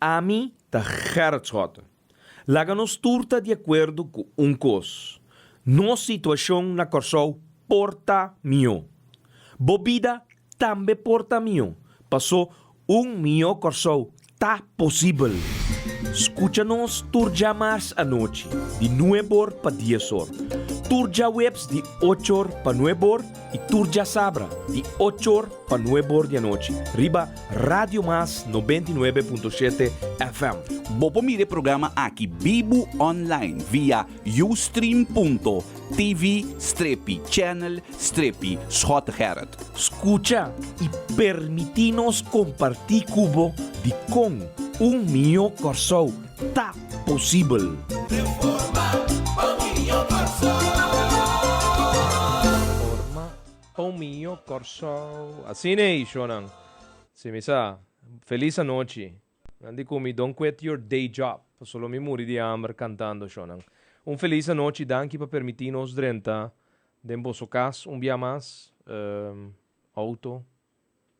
A mim, tá Gerrit Schotten. Laga nos turta de acordo com coisa. Nossa situação na Corsou porta mio. Bobida também porta mio. Passou mio Corsou. Tá possível. Escucha-nos turja mais à noite, de 9 para 10 horas. Turja webs de 8 horas para 9 horas e turja sabra de 8 horas para 9 horas da noite. Riba Radio Mas 99.7 FM. Bopo mire programa aqui Bibo online via ustream.tv/channel/Schot Gerrit. Escucha e permitinos compartir cubo de com mio Corsou. Tá possível. Reforma mio Corsou. Assim é, Shonan. Se me sa, feliz a noite. Andi comi, don't quit your day job. Solo mi muri di hambre cantando, Shonan. Feliz a noite, danke para permitir-nos drenta. Demos o cas, dia mais. Auto.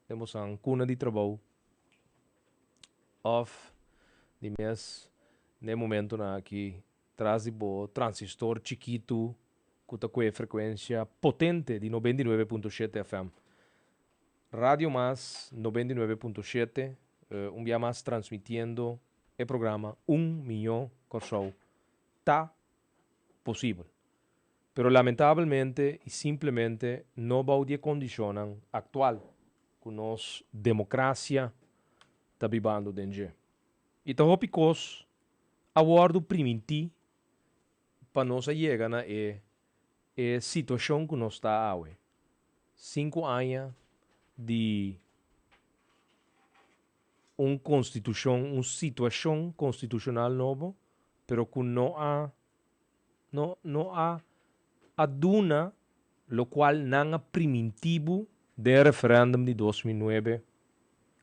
Demos a cuna de trabalho. Off. De mês. No momento na aqui. Traz de bo, transistor chiquito. Com a frequência potente de 99.7 FM. Radio Mas 99.7. Dia mais transmitindo o programa mio Corsou. Tá possível. Pero lamentavelmente e simplesmente não vai de condição atual que nossa democracia está vivendo dentro. E tá hopicos aguardo primiti para nós chegar na situação que nós está agora. 5 anos de uma situação constitucional nova, pero que não há aduna, lo qual não é primitivo do referendum de 2009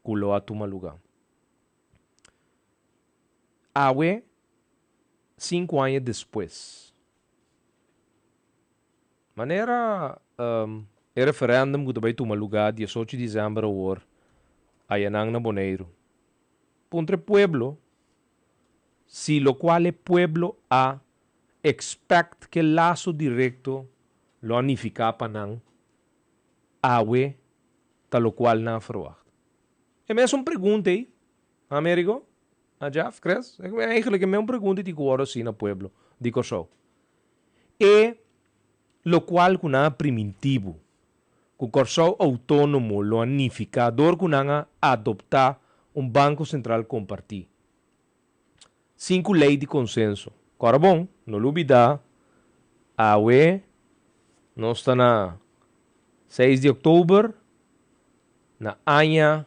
que lo ha tomado lugar. Agora, 5 anos depois, maneira o referendum que vai tomar lugar 18 de dezembro agora, aí na Boneiro. Contra o pueblo, si lo qual el pueblo a expect que el lazo directo lo anifica panang, awe, tal lo qual na verwacht. E me uma pergunta aí, Américo, a Jeff, crees? Eigenlijk me uma pergunta de que agora sim no pueblo, digo só. E lo qual que na primitivo, que o corso autônomo, lo anificador que na adoptar banco central compartir. 5 leis de consenso. Agora bom, não olvidar, a UE, nós está na 6 de outubro, na ano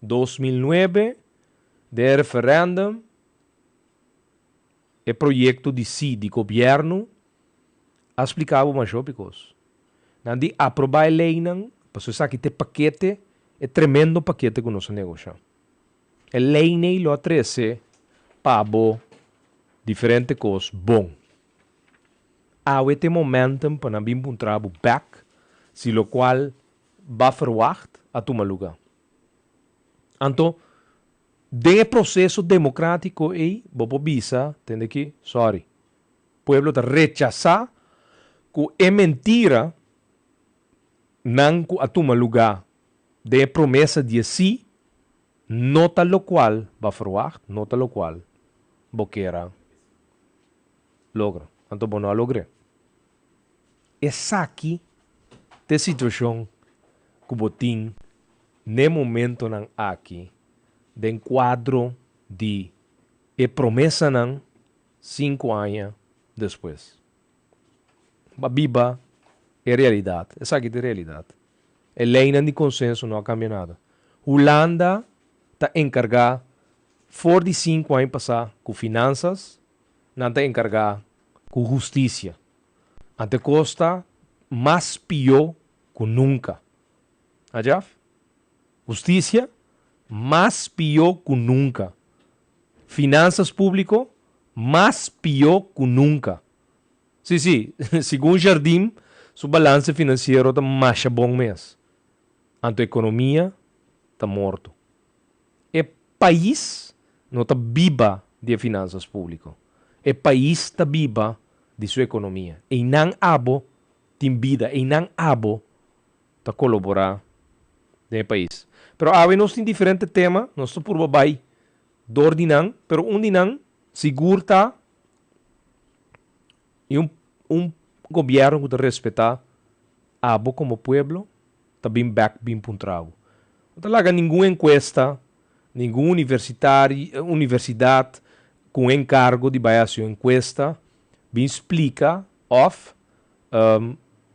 2009, de referendum, e projeto de si, de governo, explicava mais óbicos. Nandi aprovar a lei, para isso aqui tem paquete, é tremendo paquete que nós negociamos. A lei nem lo atrese para diferente coisas bom. Há este momento para nós encontrar o back, se lo qual vai verwacht a tomar lugar. Então, de processo democrático aí, vou bisa, tem que, sorry, o pueblo te rechazar que é mentira não a tomar lugar de promessa de si, nota lo qual va verwacht, nota lo qual boqueira logra. Então, bom, não logre. Essa aqui é a situação que o botim, no momento não aqui, de enquadro de promessa não 5 anos depois. A biba é realidade. Essa aqui é a realidade. A lei de consenso não cambia nada. Holanda está encarregada, for de 5 anos passar, com finanças, não está encarregada com justiça. Ante costa mais pior que nunca. Ajaf? Justiça mais pior que nunca. Finanças públicas mais pior que nunca. Sim, segundo Jardim, seu balanço financeiro está mais bom mês. Ante a economia está morto. O país não está viva de finanças públicas. O país está viva de sua economia. E não abo tem vida, e não abo está colaborar no país. Pero aí nós temos diferente tema, nós estamos por babai do ordinan, pero um dinan seguro tá e um governo que respeita abo como pueblo, está bem back, bem puntrado. Não laga nenhuma encuesta, nenhuma universidade com encargo de fazer sua encuesta, bem explica,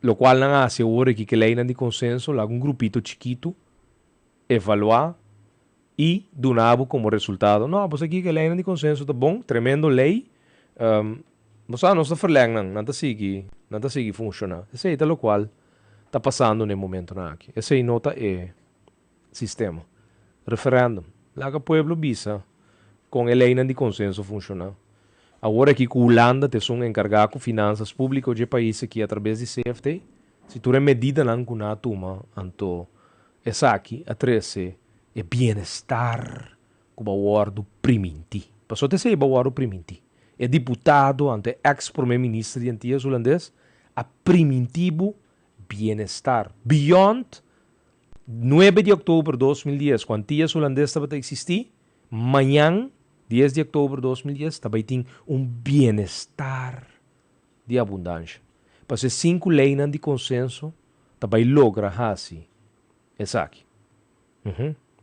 lo qual não hace hora que lei de consenso, lá um grupito chiquito, evaluar e donavo como resultado. Não, pues aqui que lei de consenso está bom, tremendo lei, mas não está verlengando, não está seguir funcionar. Esse é o qual está passando no momento aqui. Esse é nota é sistema. Referendum. Lá que o povo visa com a lei de consenso funcionar. Agora que a Holanda tem um encargado de finanças públicas de país aqui através de CFT, se tu é medida não com a turma, então essa aqui a 13 é bem-estar com o guardo primiti. Passou a ser o guardo primiti. É deputado ante ex-primeiro-ministro de antigas holandês a primitivo bem-estar. Beyond 9 de outubro de 2010, quando antigas holandês estava a existir, amanhã 10 de outubro de 2010, também tem bem-estar de abundância. Para ser 5 leis de consenso, também logra assim. Essa aqui.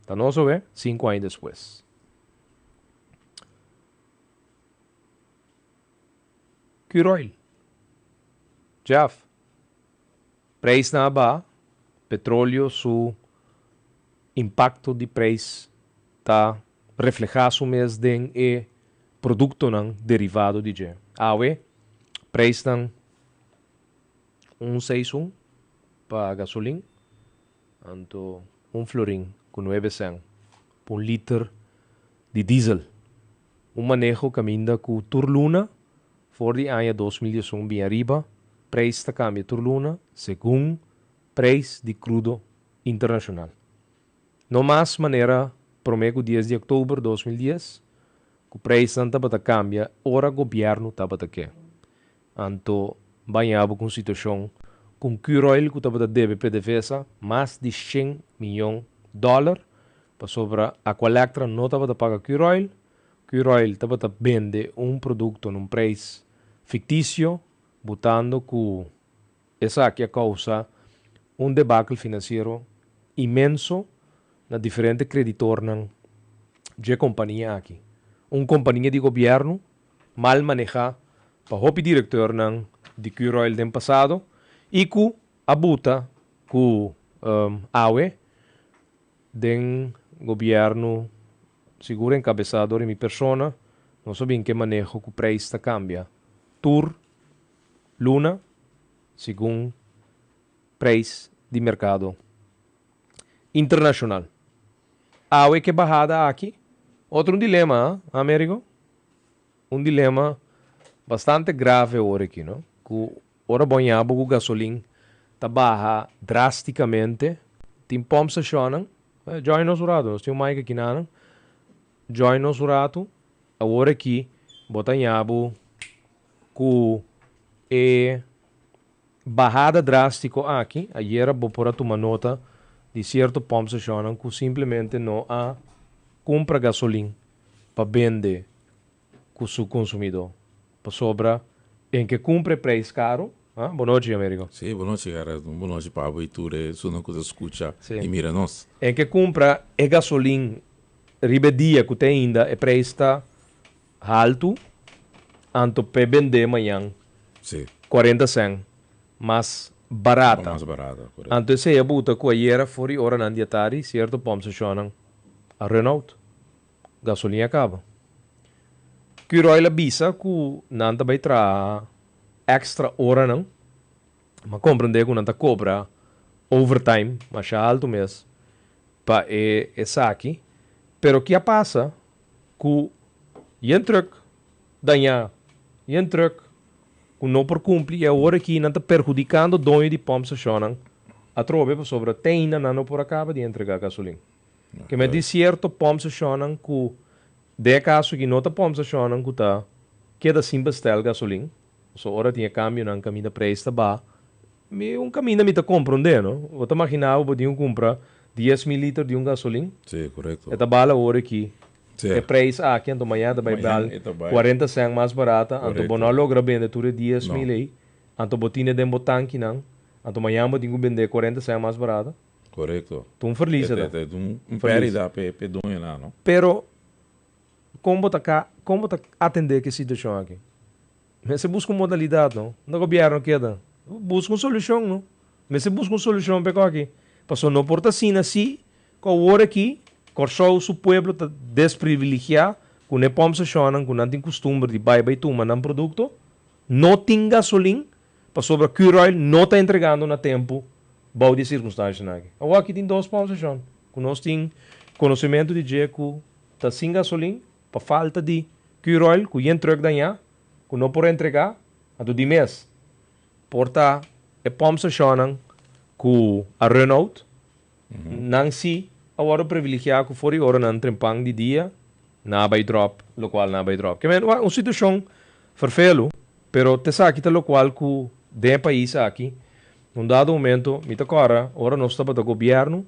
Tá não só 5 anos depois. Crude. Jeff. Preço na ba, petróleo, su impacto de preço tá reflejado mês den e produto não derivado de je. Awe, preço não 161 para gasolina, anto florim com 9 cents por litro de diesel. Manejo caminha com turluna, for de ano 2011 bem arriba, preço da cambia turluna, segundo preço de crudo internacional. No mais maneira, promego 10 de outubro de 2010, que o preço não estava a cambiar, ora o governo estava a quê? Então, banhava com situação com Crudoil que estava a deve PDVSA mais de 100 milhões de dólares, para sobre a colecta não estava a pagar Crudoil, Crudoil estava a vender produto num preço fictício, botando que essa aqui a causa debacle financeiro imenso na diferentes creditores de companhia aqui. Companhia de governo mal manejada para o diretor de Crudoil do passado e que abuta que AUE do governo seguro encabeçado de minha persona, não sei bem que manejo que o preço cambia. Tur, Luna, segundo preço de mercado internacional. Awe que barrada aqui. Outro dilema, Américo? Dilema bastante grave agora aqui, não? Que ora banhava o gasolina está barra drasticamente. Tem pompas acionam. Join nos urato. Nós temos mais aqui, não? Join nos urato. Agora aqui, botanhabo que é barrada drástica aqui. Ayer vou pôr uma nota de certo pompas acionam que simplesmente não há compra gasolina para vender com o seu consumidor. Para sobra em que compra preço caro. Boa noite, Américo. Sim, boa noite, cara. Boa noite para a abertura. Isso não coisa escuta e mira nós. Em que compra gasolina ribedia que tem ainda é preço alto, anto para vender amanhã. Sim. 40 cents, mais barata. Mais barata. Anto esse é a buta que ayer fora hora na dia tarde, certo, pomos acionam a Renault. Gasolina acaba. Que roila bisa que não vai tra extra hora não. Mas compreender que não tá cobra overtime, mas é alto mesmo. Para essa aqui. Pero que passa que e truck danha e truck que não por cumprir é a hora que não está perjudicando o dono de pompas acionam a trove sobre tem não por acaba de entregar gasolina. Que me diz certo pompas acionam que de caso que nota pompa station que tá queda sem bestel gasolina, so ora tinha câmbio na caminho da preço tá ba, caminho me tá compreendendo, eu tá imaginava podia comprar 10.000 litros de gasolina, Sim, correto. é tá bala hora aqui, Sim. é preço aqui então amanhã tá vai bal 40 cent mais barata, então bom não logra vender tudo 10.000 aí, então botina de botanque não, então amanhã podia vender 40 cent mais barata. Correto. Tu feliz, É feliz. dá para donha lá, não? Pero como tá atender que situação aqui? Mas você busca uma modalidade, não? No governo queda. Busca uma solução, não? Mas você busca uma solução para aqui. Passou não porta assim, com o hora aqui, corçou o povo tá desprivilegiado, com não pompa station, com não tem costume de buy tomar um produto, não tem gasolina, passou para cure oil, não está entregando no tempo. Bom de circunstâncias aqui. Agora aqui tem 2 pontos de chão. Nós temos conhecimento de que está sem gasolina, para falta de cure oil, que entrega danhar, que não pode entregar, a do mês. Porta é pompa de chão com a Renault, não se agora privilegiado que for hora não trempang de dia, na vai drop, lo qual na vai drop. Que é uma situação verfelo, pero te sabe que lo qual que de país aqui. Num dado momento, me agora nós estamos do governo,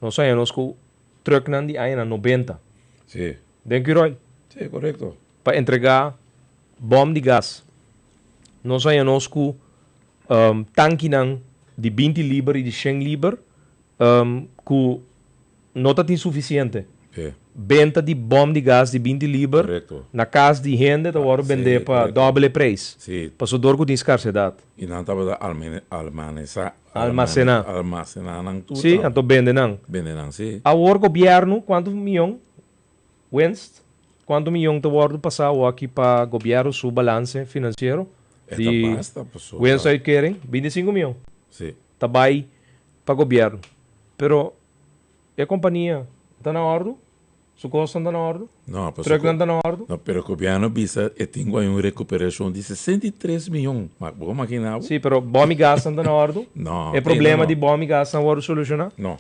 nós saímos com truck de aí 90. Sim. Den Quirol, Sim, correto. para entregar bom de gás. Nós saímos com tanque de 20 libras e de 100 libras, que não está suficiente. Sim. Venda de bom de gás de 20 libras, Correto. na casa de gente, agora vender para doble preço. Sim. Passou dor com escassez. E não estava Almacenar. Não tudo. Sim, então vende não. Vende não, sim. Agora o governo, quantos milhões? Quantos milhões de wordo passado aqui para o governo seu balanço financeiro? De basta, pessoal. Wednesday querem 25 milhões. Sim. Tabai para o governo. Pero a companhia está na ordem? Su custo está na ordem? Não, Truck pessoal. está na ordem? Não, pero o governo bisa e tem uma recuperação de 63 milhões. Mas vou imaginar. Sim, pero bom e gás está na ordem? Não. É problema de bom e gás na ordem solucionar? Não.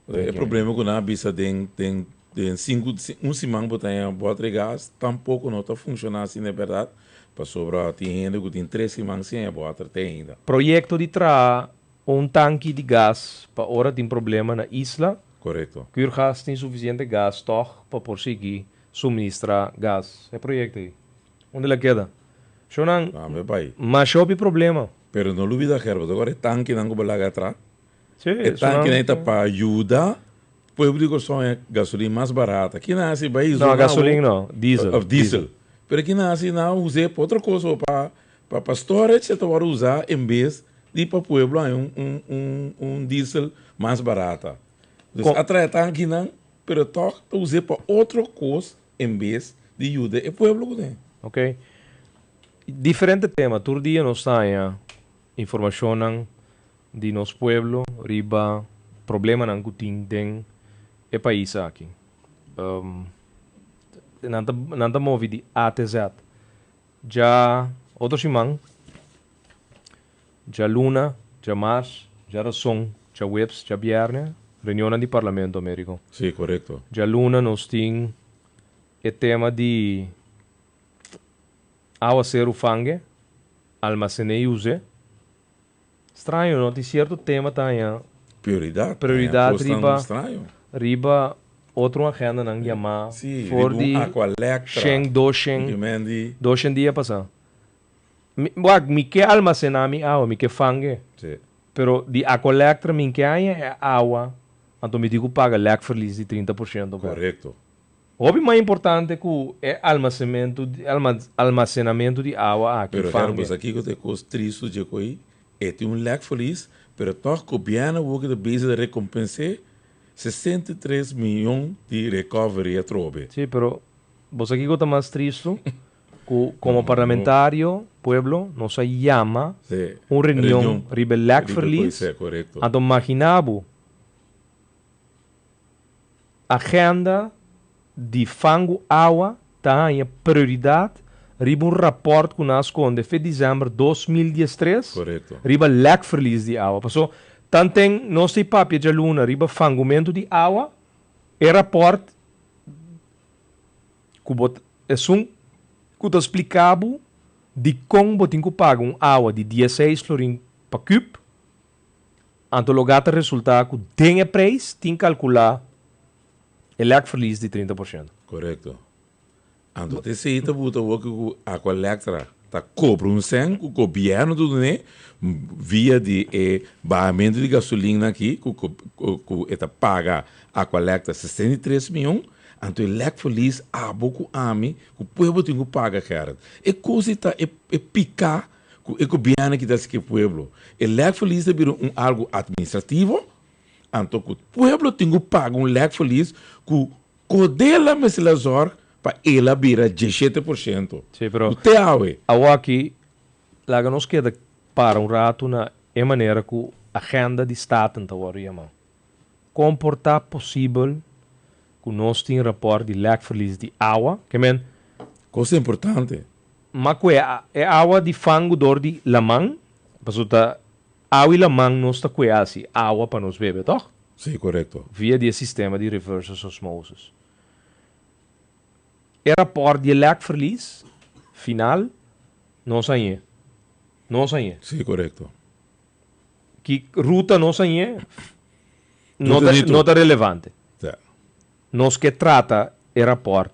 O problema que na bisa tem semana botar botar gás, tampouco não está funcionando assim, é verdade. Para sobrar, tem gente que tem 3 semanas sem botar, tem ainda. Projeto de tra tanque de gás para hora tem problema na isla. Correto. Que o gás tem suficiente gás toch para conseguir suministrar gás. É projeto aí. Onde ele queda? Shonan, Meu pai. mas houve problema. Pero não olvida que agora é tanque não vai lá atrás. Sim, É tanque não está para ajudar. Público só é gasolina mais barata. Aqui não é país. não, gasolina não, diesel. Diesel. Pero aqui não é não usei para outra coisa para storage você vai usar em vez de para pueblo diesel mais barata. Então, atrás tanque não, pero toch usei para outra coisa em vez de ajudar o pueblo que tem. Ok. Diferente tema. Todo dia nós temos informação de nosso pueblo, riba, problema não tem é país aqui. Nanta move de A até Z. Já outro semana, já luna, já março, já razão, já webs, já viernes, reunião do Parlamento Americano. Sim, correto. Já luna nós temos o tema de água ser o fangue, almacenei e use. Estranho, não? Tem certo tema também. Prioridade riba outro agenda não chamar for de Sheng Doshen dia passar. Me quer almacenar minha água, me quer fangue. Pero de a colecta me quer é água, então me digo paga leque feliz de 30%. Correto. O mais importante que é almacenamento de água aqui. Pero aqui que te costriço de coi é um leque feliz, pero toch o governo vai de base de recompensar 63 milhões de recovery a trobe. Sim, pero você aqui está mais triste, como parlamentario, pueblo, nos chama uma reunião rebelec feliz. Então, imaginava agenda de fango água, tá em prioridade, riba rapport que nós conde em dezembro de 2013, riba lek verlies de água. Passou, tanto tem nós tem papel de luna, riba fangumento de água, e rapport É que eu explicava de como tem que pagar água de 16 florin para cubo. Então, logo resultado que tem a preço, tem que calcular o verlies de 30%. Correto. Então, te sei que a Aqualectra tá cobra o governo do né via de barramento de gasolina aqui que paga a Aqualectra 63 milhões. Então, o verlies a pouco ami que o povo tem que pagar, cara. E coisa tá picar que o governo que dá esse povo. O verlies é algo administrativo. Então, o povo tem que pagar verlies que codela mas lazor para ela vira 17%. Sim, pero o te awe. Aqui, lá nos queda para rato na maneira que a agenda de Estado está agora, comportar possível que nós temos rapport de verlies de água, que Coisa importante. mas é água de fango dor de lamang, porque água e lamang nós está assim, água para nós beber, toch? Sim, correto. Via de sistema de reverse osmosis. É rapport de verlies final, não sai. Não sai. Sim, correto. Que ruta não sai, não Tudo está relevante. Tá. Nós que trata o rapport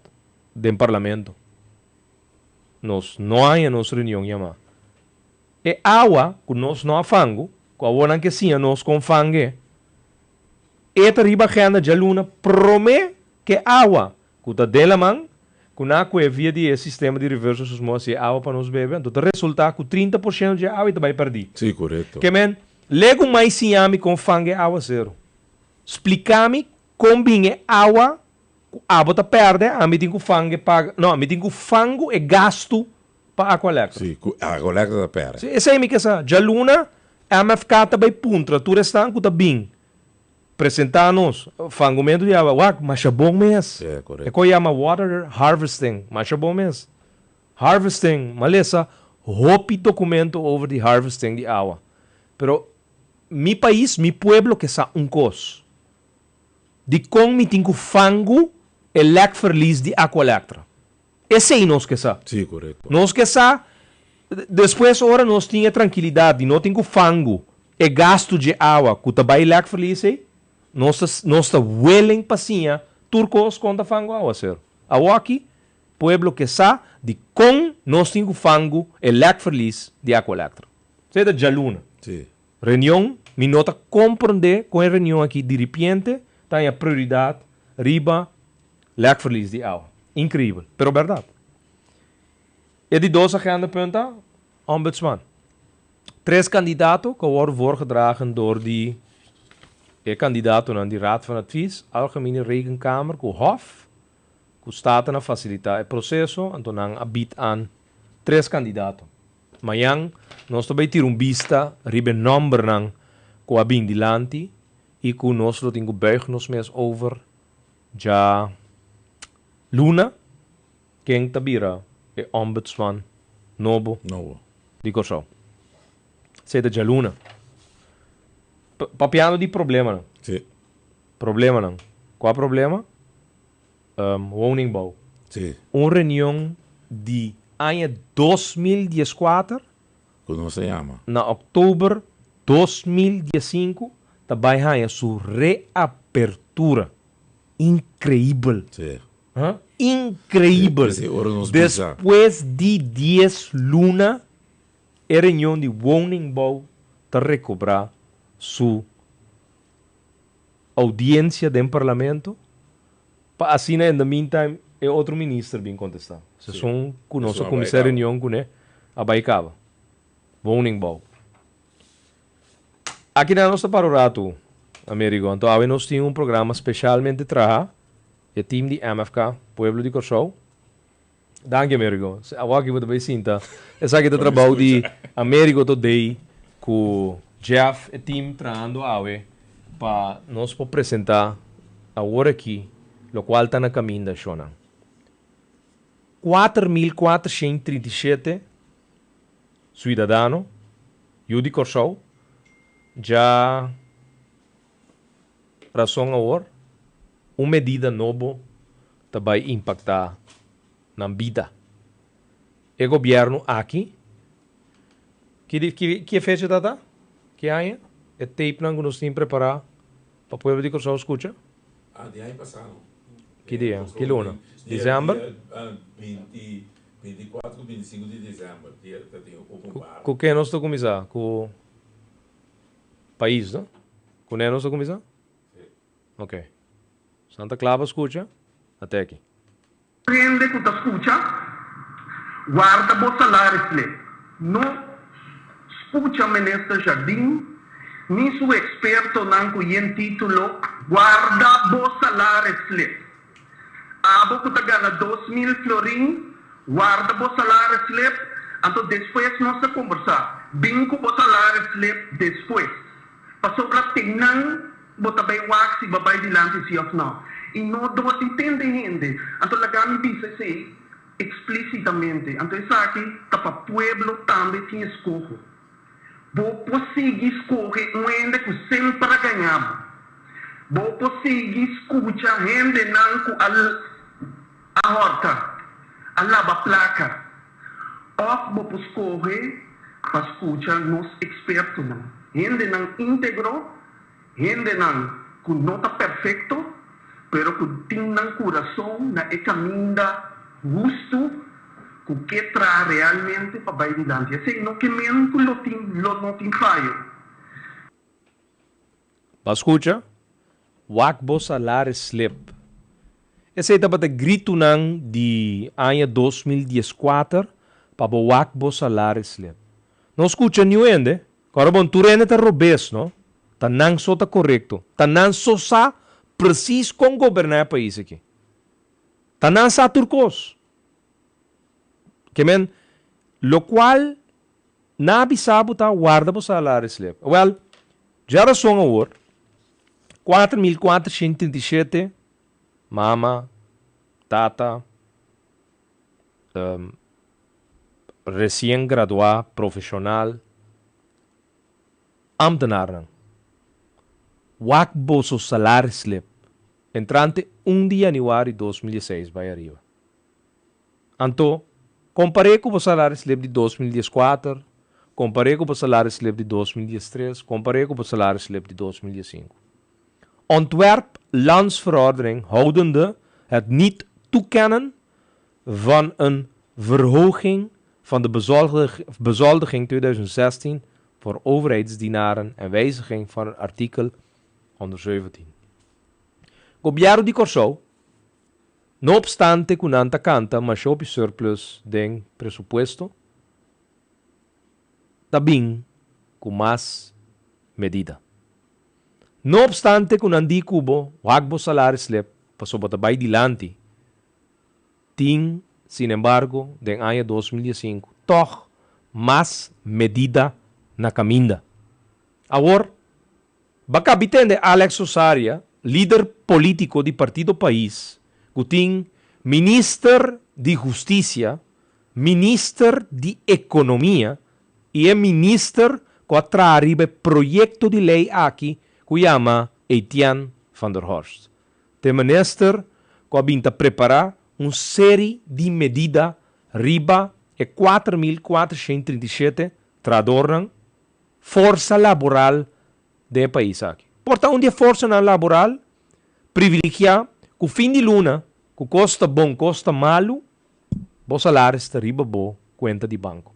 do parlamento. Nós não há em nossa reunião, chama. É água que nós não fango, que a boa que sim, nós com fangue. Eta riba agenda de luna promete que água que está dela mão, que na que via de sistema de reverso osmose água para nós beber, então resulta que 30% de água vai perder. Sim, correto. Que lego mais sim com fangue água zero. Explica-me como é água, a água perde, a mim tem que fangue paga, não, a mim tem que fango é gasto para a coleta. Sim, a coleta da pera. Essa é a minha já luna, a MFK também puntra, tu restan que tá bem. Apresentar-nos fangumento de água, mas é bom mesmo. É, correto. É que chama water harvesting, mas é bom mesmo. Harvesting, malesa, hopi documento over the harvesting de água. Pero, mi país, mi pueblo, que sa cos. De como me tenho fango, verlies de Aqualectra. Esse aí nós que sa. Sim, correto. Nós que sa, depois, ora, nós tinha tranquilidade, não tenho fango, e gasto de água, que também verlies aí, nós está willing pasinha, turcos contra fango água, ser. Agora aqui, pueblo que sa, de com nós temos fango, verlies de Aqualectra. Você é da luna. Sim. Reunião, me nota compreender com a reunião aqui, de repente, tem a prioridade, riba, verlies de água. Incrível, pero verdade. E de dois agenda pergunta, ombudsman. 3 candidatos que worden voorgedragen door die kandidaten aan die Raad van Advies, Algemene Rekenkamer, que Hof, que Staten a facilitar o processo, então não habit aan 3 candidatos. Amanhã, nós também tiramos vista, ribe number nang, que a bem dilante, e que nós lo tingo buig nos mes over, já Luna, quem tabira, é ombudsman, nobo, Não. di Corsão. Sede de Luna. Papiano di problema não. Sim. Problema não. Qual problema? Woningbouw. Sim. Reunião de ano 2014 Como se chama? na outubro 2015 também há sua reapertura. Incrível. Sim. Incrível. Sim, ora nos Depois de 10 luna, a reunião de Woningbouw te recobrar sua audiência do parlamento. Para assim, in the meantime, é outro ministro bem contestar. Se são com nossa comissão reunião com a Baicaba. Woningbouw. Aqui na nossa parorato, Américo, então nós temos programa especialmente para o time de MFK, Pueblo de Corsão. Danke, Américo. Agora que você sinta, essa aqui é o trabalho de Américo today, com Jeff e time trabalhando para nós apresentar agora aqui, o qual está na caminho da Shona. 4.437 cidadãos, eu de Corsão, já razão agora, uma medida nova vai impactar na vida. O governo aqui, que fecha data? Que ano? É tape que nós temos preparado para o povo de Corsão escuta? De ano passado. Que dia? Que luna? Dezembro? 24, 25 de dezembro. Com quem nós estamos começando? Com o país, não? Com quem nós estamos começando? Sim. Ok. Santa Clara escuta? Até aqui. Prende que tu escuta, guarda o salário. Não escuta o ministro Jardim, nem seu experto não conhece título, guarda o salário. Abo que tu ganha 2.000 florim, guarda o salário. Então depois nós vamos conversar. Bingo o salário depois. Para sobre tenang, bota bem o axi, babai de lante se ou não. E não dois entendem ainda. Então, a gami diz assim, explicitamente. Então, isso aqui, para o pueblo também tem escolha. Vou conseguir escolher ainda que sempre ganhamos. Vou conseguir escutar ainda não com a horta, a lava placa. Ou vou escolher para escutar nos expertos. Ainda não íntegro, ainda não com nota perfeito, pero que tem no coração, na caminho justo, que traz realmente para baixo adiante. Assim, não que mesmo que não tem falho. Escuta, wakbo salário slip. Esse é o grito de ano 2014 para o wakbo salário slip. Não escuta nenhum ainda. Agora, bom, tu ainda está robês, não? Tá não só tá correto. Tá não só sa preciso com governar o país aqui. Tá não sa turcos. Que men, lo qual na bisabo tá guarda o salário slip. Well, já era só agora. 4.437 mama, tata, recém-graduado, profissional, ambtenaren. Wakbo so salário slip. Entrante 1 de januário de 2016 vai arriba. Então, comparei com o salário slip de 2014, comparei com o salário slip de 2013, comparei com o salário slip de 2005. Ontwerp landsverordening houdende het niet toekennen van een verhoging van de bezoldiging 2016 voor overheidsdienaren en wijziging van artikel 117. Governo de Corsão, no obstante que nanta canta, mas op surplus den presupuesto, também com mais medida. No obstante que nandi cubo, wagbo salário slip, passou para bem dilante, tem, sin embargo, den ano 2005, toch mais medida na caminda. Agora, baka bitende Alex Osaria, líder político do Partido País, que tem ministro de Justiça, ministro de Economia e é ministro que atrás o projeto de lei aqui que chama Etienne van der Horst. O ministro que vinha preparar uma série de medidas riba e 4.437 tradornam força laboral do país aqui. Portanto, onde a força laboral privilegiar que o fim de luna, que custa bom, custa malo, o salário está riba boa conta de banco.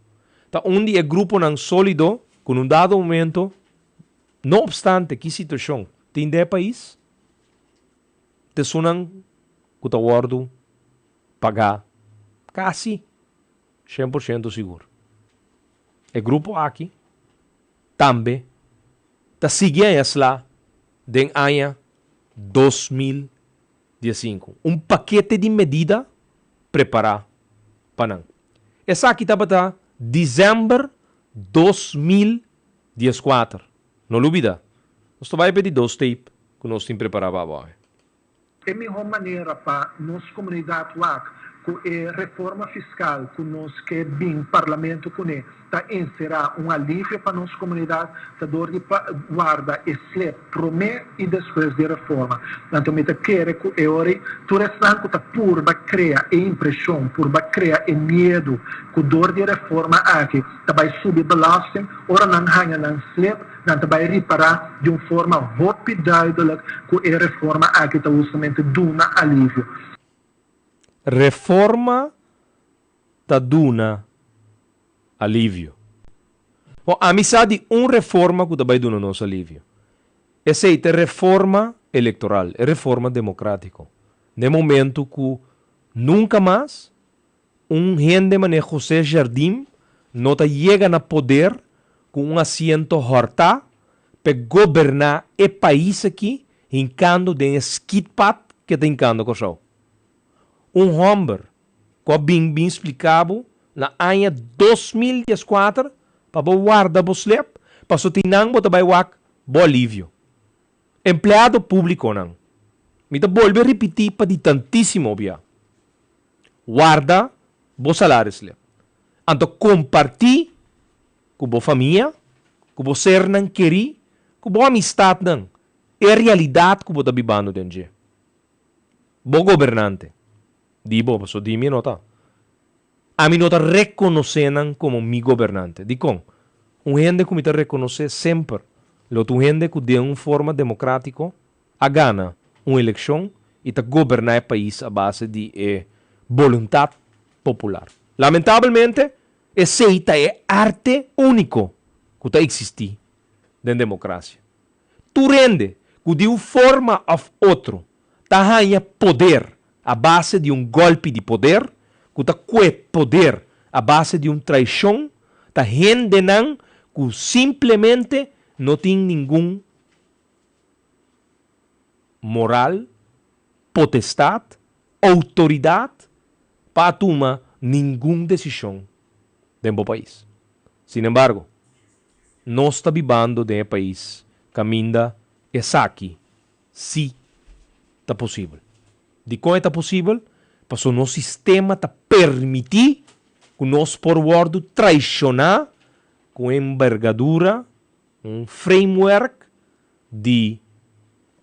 Então, onde é grupo não sólido, com um dado momento, não obstante que situação tem de país, te sunam que o acordo pagar quase 100% seguro. O grupo aqui também está seguindo essa de ano 2015. Um paquete de medida preparado para nós. Essa aqui está para dezembro 2014. Não olvida. Nós vamos pedir 2 tapes que nós temos preparado agora. É a melhor maneira para nossa comunidade lá com a reforma fiscal que nós que bem parlamento com ele tá será um alívio para nossa comunidade tá dor de guarda e slep promete e depois de reforma então me quer que é hora tu restante tá por ba criar a impressão por ba criar e medo que dor de reforma aqui tá vai subir belasting ora não hanya não slep não tá vai reparar de uma forma rápida que a reforma aqui tá justamente duna alívio. Reforma ta duna alívio. O amizade reforma que vai duna nosso alívio. Essa é a reforma eleitoral, é reforma democrática. No momento que nunca mais gente mané José Jardim não chega na poder com um assento horta para governar o país aqui, enquanto tem skitpat que tem encanto com o homem que bem explicado na ano 2014 para guardar o slep para sotinang mo tabay wak Bolívia. Empleado público não. Me ta volver repetir para di tantíssimo bia. Guarda bo salário slep. Anto compartir com bo família, com bo ser não queri, com bo amistad não. É realidade que bo ta bibano denje. Bo governante. Dibo, so di mi nota. A mi nota reconocen como mi governante. Dicon, gente que me te reconoce sempre. Lo tu gente que de uma forma democrática a gana uma eleição e te governar o país a base de vontade popular. Lamentavelmente, esse é arte único que está existir na democracia. Tu rende que de uma forma ou outra tá ganha poder a base de um golpe de poder, que tá poder a base de uma traição, tá gente não que simplesmente não tem nenhum moral, potestade, autoridade para tomar nenhuma decisão dentro do país. Sin embargo, nós estamos vivendo de um país que ainda é aqui, se está possível. De como é possível? Porque o nosso sistema está permitir que nós por word traicionar com envergadura um framework de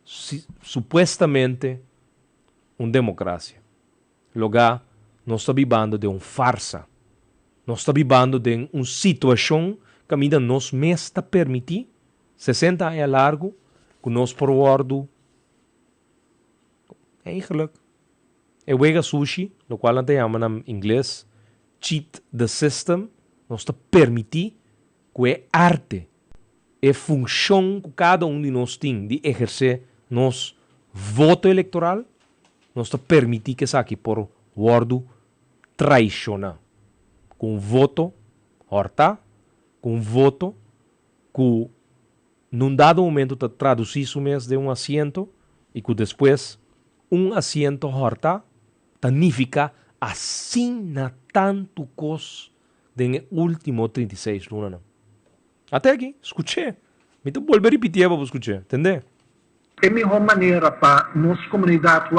supostamente uma democracia. Lugar, nós estamos vivendo de uma farsa. Nós estamos vivendo de uma situação que ainda nos está permitir 60 anos largo que nós por word eigenlijk. Wega sushi, lo qual não chama em inglês cheat the system, nos permitir que a arte, a função que cada de nós tem de exercer nosso voto eleitoral, nos permitir que saque por word traicionar. Com voto horta, com voto que num dado momento te traduzir de um assento e que depois assento horta significa assim na tanto cos de último 36 lunas. Até aqui, escutei. Me tô volver a repetir para escutar, entendeu? É a melhor maneira para nossa comunidade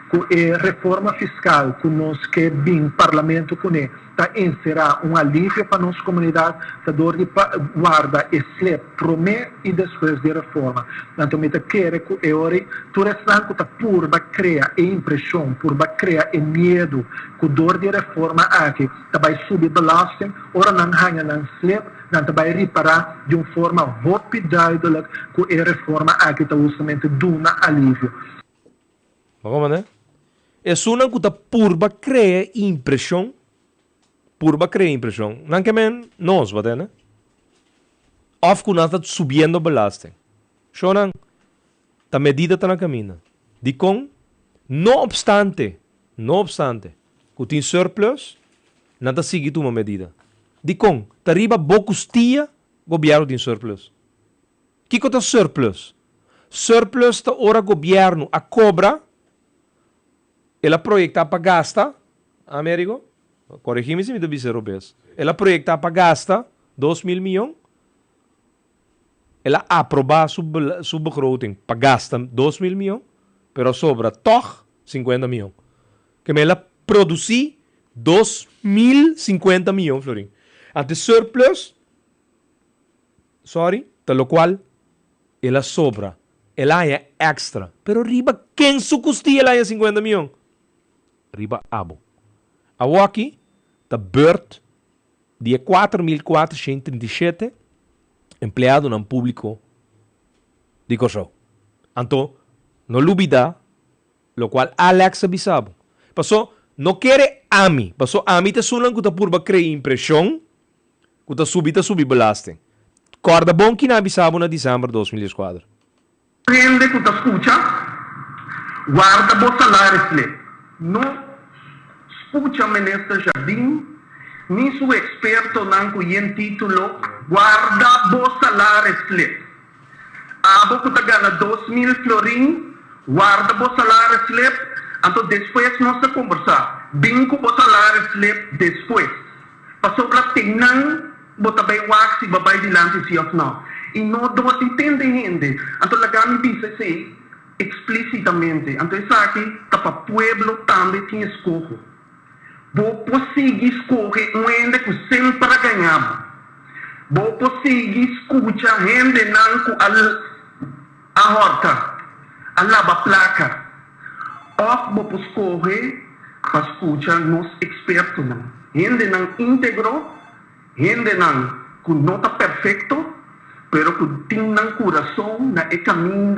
com a reforma fiscal que nós que bem parlamento com ele tá será um alívio para nossa comunidade tá dor de guarda e slep promete e depois de reforma então me te quer que é hora tu restante tá por ba criar a impressão por ba criar e medo que dor de reforma aqui tá vai subir belasting ora não hanya não slep não tá vai reparar de uma forma rápida que a reforma aqui tá justamente duna alívio. Vamos, né? É só que está por criar impressão, não que men nós, né? Of que nós está subindo belasting. Só não, a medida está na caminho. De com, não obstante, que tem surplus, não está seguindo uma medida. De com, está arriba bocustia, governo tem surplus. Que está surplus? Surplus está ora governo a cobra. Ela proyecta para gastar, Américo, corrigime se me deve ser obes. Ela proyecta para gastar 2.000 milhões. Ela aprova sua begroting para gastar 2.000 milhões, pero sobra toch 50 milhões. Que ela produzir 2.050 milhões, Florin. Ante surplus, de lo qual ela sobra, ela é extra. Pero riba, quem su custeia ela é 50 milhões? Riba abo. A aqui, da Bird, dia 4.437, empleado no público de Kosovo. Então, no lubida, lo qual Alex avisava. Passou, não quer ami. Passou, ami te sunan que ta purba crea impressão, que ta subi belasting. Corda bom que na avisava na dezembro de 2004. Gente que te escucha, guarda bo salário. Não escucha ministro Jardim, nem su experto não conhece título, guarda bo salário. Abo que te gana 2.000 florin, guarda bo salário slip, então depois nós vamos conversar. Bingo bo salário slip depois. Passou para tenang, bota bem wax e babai dilante se ou não. E não do entende gente. Então lagami diz assim explicitamente. Então isso aqui tá para pueblo também tem escolha. Vou conseguir escolher um ende que sempre ganhava. Vou conseguir escutar gente não a horta, a lava placa. Ou vou escolher para escutar nos expertos não. Gente não íntegro, gente não que não está perfeito, pero que tem no coração, na caminho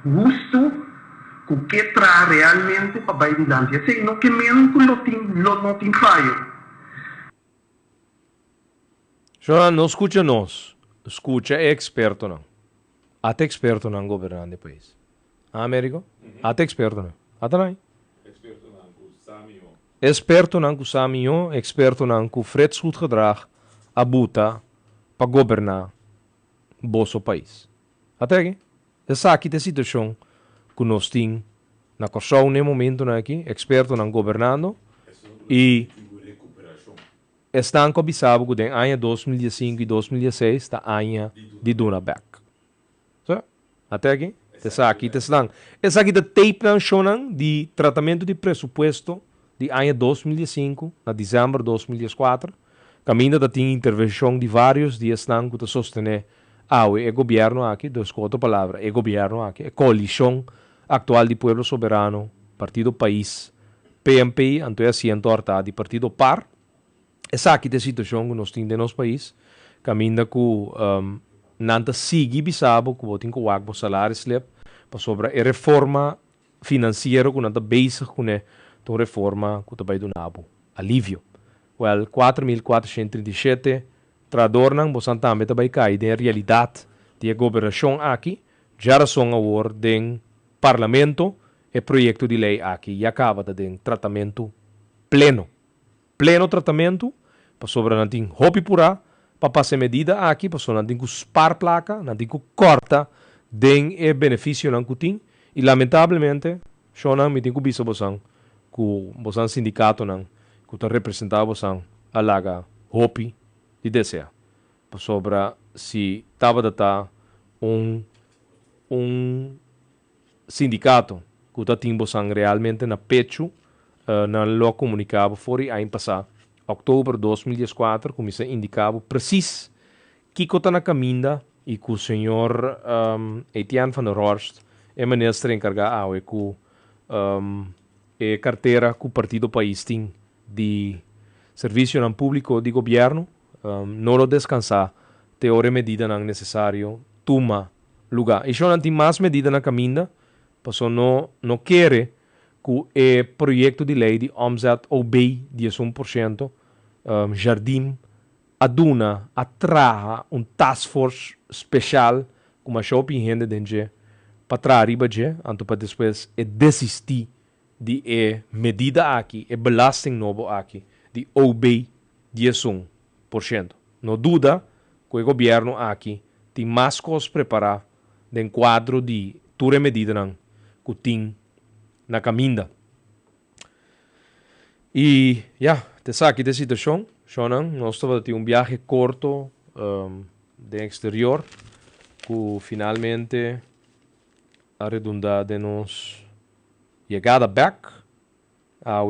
justo, que traz realmente para vai adiante. Assim, não que mesmo que não tem falho. Só não escuta nós, escuta é experto não. Até experto não governando o país. Américo? Até experto não. Até não. Experto não que Saminho, experto não que Fred goed gedrag, abuta para governar o país. Até aqui. Essa aqui é a situação que nós temos na Kosovo no momento aqui, experto não governando e estão cobiçados que em ano 2005 e 2006 está ano de Dunaback. So, até aqui. Essa aqui é tape não shonan de tratamento de presupuesto de ano 2005 a dezembro de 2004. Caminho da tinha intervenção de vários dias que te sostener o governo aqui, dos quatro palavras, o governo aqui, a coalição atual de Pueblo Soberano, Partido País, PMP, então é assim entorta de Partido Par. Essa aqui é a situação que nós temos no nosso país, caminho que nanta sigue bisabo, que botem com o salário slip, para sobre a reforma financeira que nanta basic com a reforma que vai dar alívio. Well, 4.437 tradornang bosan também também cai da realidade de governação aqui, já são agora den parlamento e projeto de lei aqui e acaba de den tratamento pleno tratamento para sobre não tem hopi pura para passar medida aqui para sobre não tem que spar placa não tem que corta den e benefício não que tem e lamentavelmente só não me tem que bisa bosan sindicato não que está representado bosan alaga hopi de descer sobre se estava data um sindicato que está tindo realmente na pecho na lo comunicava fora aí passar outubro de 2004 como se indicava preciso que está na caminha e que o senhor Etienne van der Horst é ministro encarregado e que é carteira que o Partido País tem de serviço não público de governo não lo descansar te ore medida não necessário toma lugar e só não tem mais medida na caminha porque não quer que o projeto de lei de omzet OB 11% Jardim aduna atraha task force especial como a shopping rende dentro para trás riba então para depois desistir de medida aqui belasting novo aqui de OB 11%. Não dúvida que o governo aqui tem mais coisas preparadas em quadro de toda medida que tem na caminha. E, essa aqui é a situação. Nós estamos tendo viagem curto do exterior que finalmente a redundar de nos chegada back a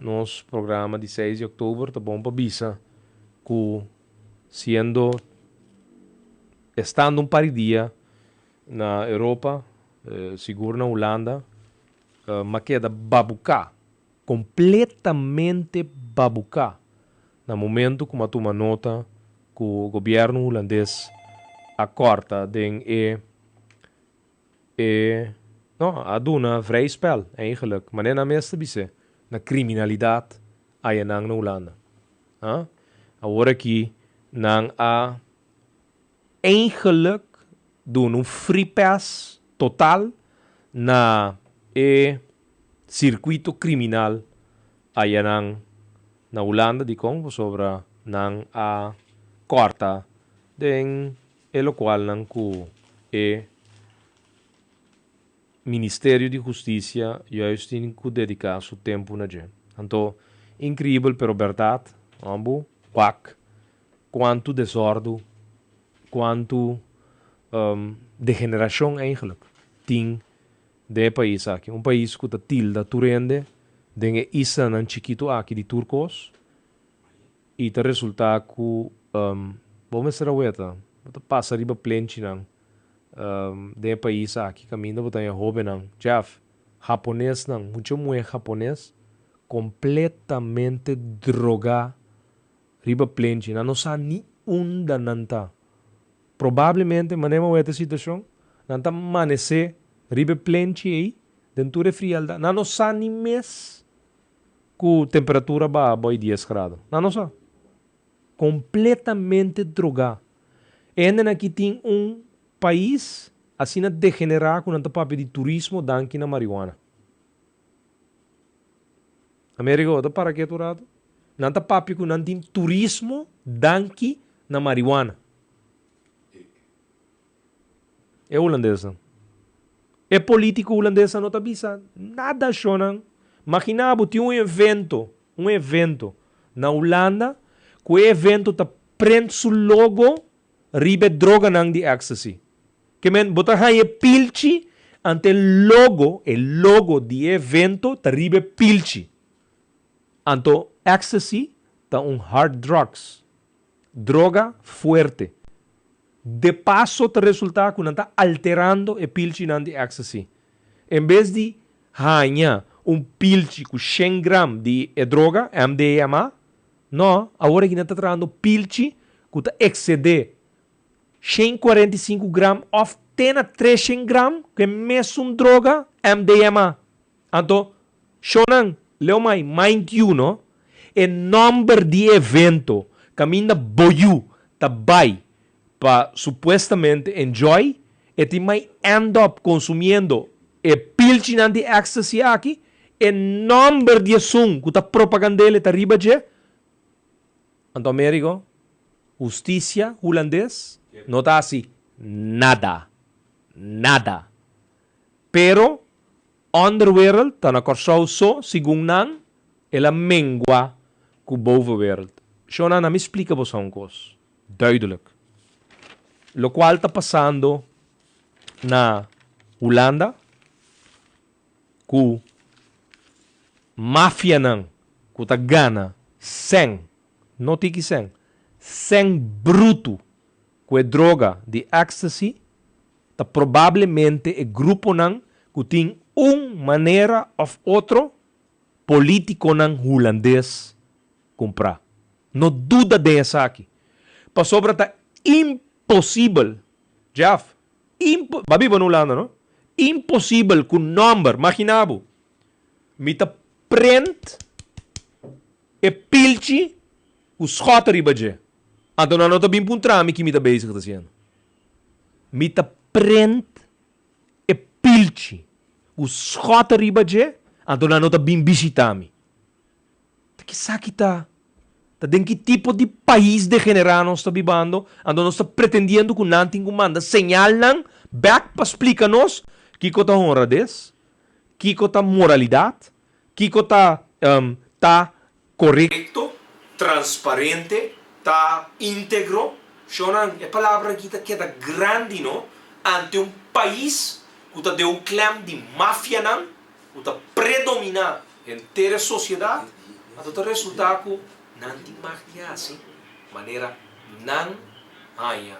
nos programa de 6 de outubro, tá bom para bisa, que estando um par de dia na Europa, seguro na Holanda, mas queda babucá, completamente babucá. No momento como tu nota que o governo holandês acorda aduna vrij spel eigenlijk, maar net na meeste bise na criminaliteit aí na Holanda. Agora aqui nang eigenlijk doen free pass total na circuito criminal aí na Holanda di Congo sobre nang corta den lo qual nang ku Ministério de Justiça juist tem que dedicar seu tempo na gente. Então, incrível, pero verdade, ambo, quanto desordem, quanto degeneração eigenlijk tem de país aqui. Um país que está tilda turende, de isa nan chiquito aqui de turcos, e te resulta que, vamos ser aweta, passa riba plenchi nang, de país aqui caminho botar jovem não Jeff japonês não muito mulher japonês completamente droga riba plenchi não sabe ni da nanta provavelmente manema esta situação nanta amanhecer riba plenchi aí dentro de frialdade não sabe ni mês com temperatura boy 10 graus não sabe completamente droga ainda aqui tem país assim degenerar com o papel de turismo danke na marihuana. América outra para que turado? Nanta papel com nantin turismo danke na marihuana. É holandesa. É político holandesa não tá bisa nada chonan. Imaginava tinha um evento na Holanda, que o evento tá prende su logo ribe droga nang di ecstasy. Que men botar aí pilchi ante el logo de evento ta ribe pilchi. Anto ecstasy ta hard drugs. Droga fuerte. De paso te resulta que está alterando e pilchi nang di ecstasy. En vez de hanya pilchi com 100 gram de droga, MDMA, no, agora que está trazendo pilchi que está exceder 145 gram of tena 300 gram que mesmo droga MDMA. Então, shonan leo mai mind you no e number de evento caminha boyu tabai para supostamente enjoy e te mai end up consumindo e pilchinan de ecstasy aqui e number de sum que tá propagandele tá riba je. Então, Américo, justiça holandês não está assim, nada. Pero, underworld, está na corso segundo nang, ela mengua com bovenwereld. Shona, me explica você uma coisa. Duidelijk. Lo qual está passando na Holanda, com máfia nang, com tá gana, não tiki sem bruto, com droga de ecstasy, tá provavelmente é grupo nang que tem maneira ou outro político nang holandês comprar. Não duda dessa aqui. Para sobra tá impossível, Jeff, babi ba no Holanda, no? Impossível com number, imaginabo, me tá prend e pilchi o schoteri baje. Então não tá bem puntrami que me tá basic tá sendo. Me tá prend e pilchi o schoteri baje. Então não tá bem visitami. Que sabe tá? Tá de que tipo de país degenerado nós está vivendo? Então nós está pretendendo que não tem comanda. Señalan back para explicar-nos que tá honradez, que tá moralidade, que tá correto, transparente, tá íntegro. Shonan, é palavra que queda grande, no? Ante um país que de um clã de máfia, que predomina inteira sociedade, Ato ta resulta ko nanti makya assim, maneira nan haya,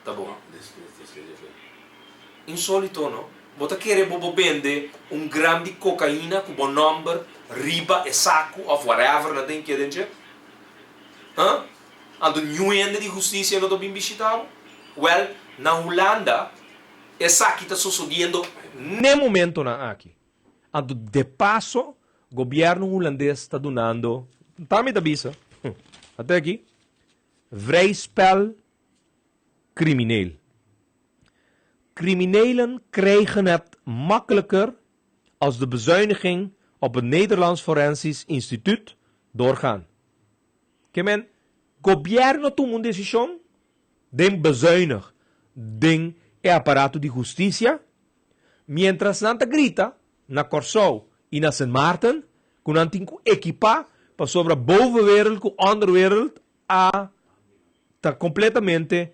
tá bom? Insólito, no? Bota querer bobo vende gram de cocaína com bom number, riba e saco of whatever na tem que dentro. Hã? Ando nuende de justiça no tô bem visitado. Well, na Holanda essa aqui está sucedendo no momento na aqui. Ando de passo, governo holandês está donando, tá me da bisa. Até aqui. Vrij spel crimineel. Criminelen krijgen het makkelijker als de bezuiniging op het Nederlands Forensisch Instituut doorgaan. Que men, gobierno toma uma decisão, den bezuinig, den aparato de justiça, mientras nanta grita, na Corsou e na Sint Maarten, que não tem que equipar para sobre a bovenwereld, com a onderwereld, a tá completamente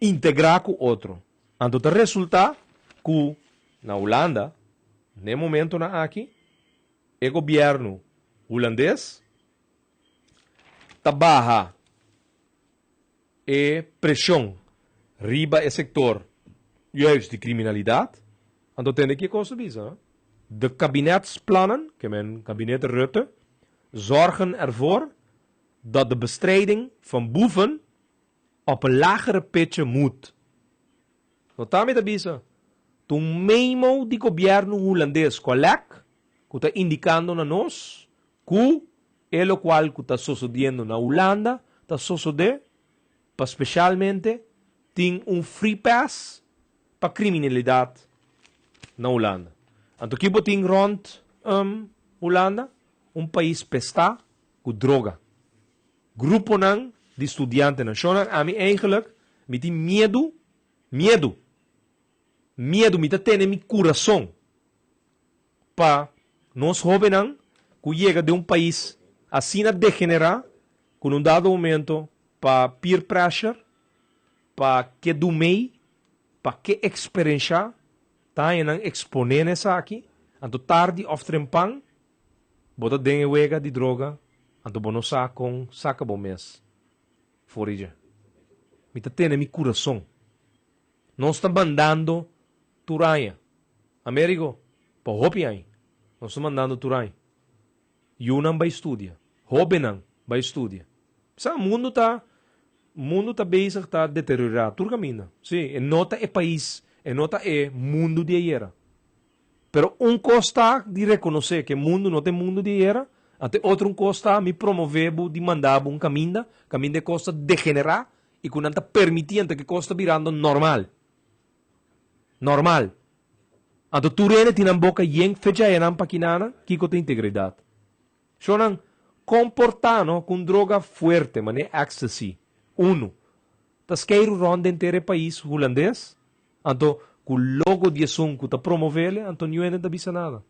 integrar com outro. Então, o resultado que na Holanda, no momento na aqui, o governo holandês trabalha e pressão riba e sector juist de criminaliteit. Então, tem que coisa bisa. De kabinetsplannen, que é o kabinet Rutte, zorgen ervoor dat de bestrijding van boeven op een lagere pitje moet. Notame da bisa. Toen memo di governo holandês colec, que está indicando na nós, que é o qual que está sucedendo na Holanda, está sucedendo, para especialmente, tem free pass para criminalidade na Holanda. Então, aqui tem rond Holanda, país pesta com droga. Grupo nang de estudianten na shonan a mim eigenlijk met die medo met ter mi coração para nós jovens que chega de país assim a degenerar com dado momento para peer pressure para que do mei para que experiência tá nang exponer essa aqui anto tarde of trempang bota dengue wega de droga anto bono saca bom mês. Forija. Me tá tendo meu coração. Nós estamos mandando turanha. Américo, para hopi aí. Nós estamos mandando turanha. Yunam vai estudar. Hobenam vai estudar. Sabe, o mundo tá bezig, tá deteriorado. Tudo caminho. Sim, e nota é país, e nota é mundo de era. Pero costa de reconhecer que o mundo não tem mundo de era. Até outro costa me promover de mandar caminho de costa degenerar e que não está permitindo que costa virando normal. Normal. Então tu rene tem na boca yen fecha e não paquinana que tem integridade. Sonan comportando com droga forte, mas é ecstasy. Uno. Tas queiro ronda inteiro país holandês. Então com logo de som que está promovendo, então não é nada bisa nada.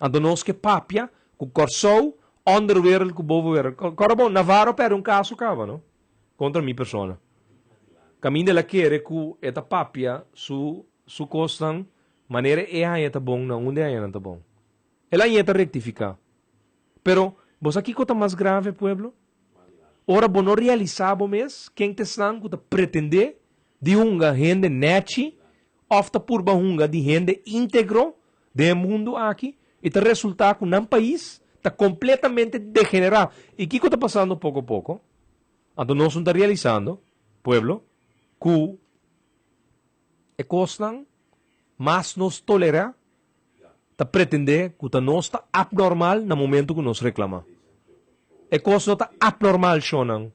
Então nós que papia com Corsou, onderwereld, com bovenwereld. Corabon, Navarro per caso cava, no? Contra minha persona. Caminho de la quere que eta papia su costan, maneira é a eta bom, não onde é a bom. Ela é eta rectificar. Pero, vos aqui cota mais grave, pueblo? Ora, bom não realizava mês, quem te estão que pretender de hunga gente neti, ofta purba hunga de gente íntegro, de mundo aqui, e te resulta que um país está completamente degenerado. E o que está passando pouco a pouco? Então nós estamos realizando, pueblo, que é costan, mas nos tolera, está pretender que nós está abnormal no momento que nos reclama. É coisa não está abnormal, shonan.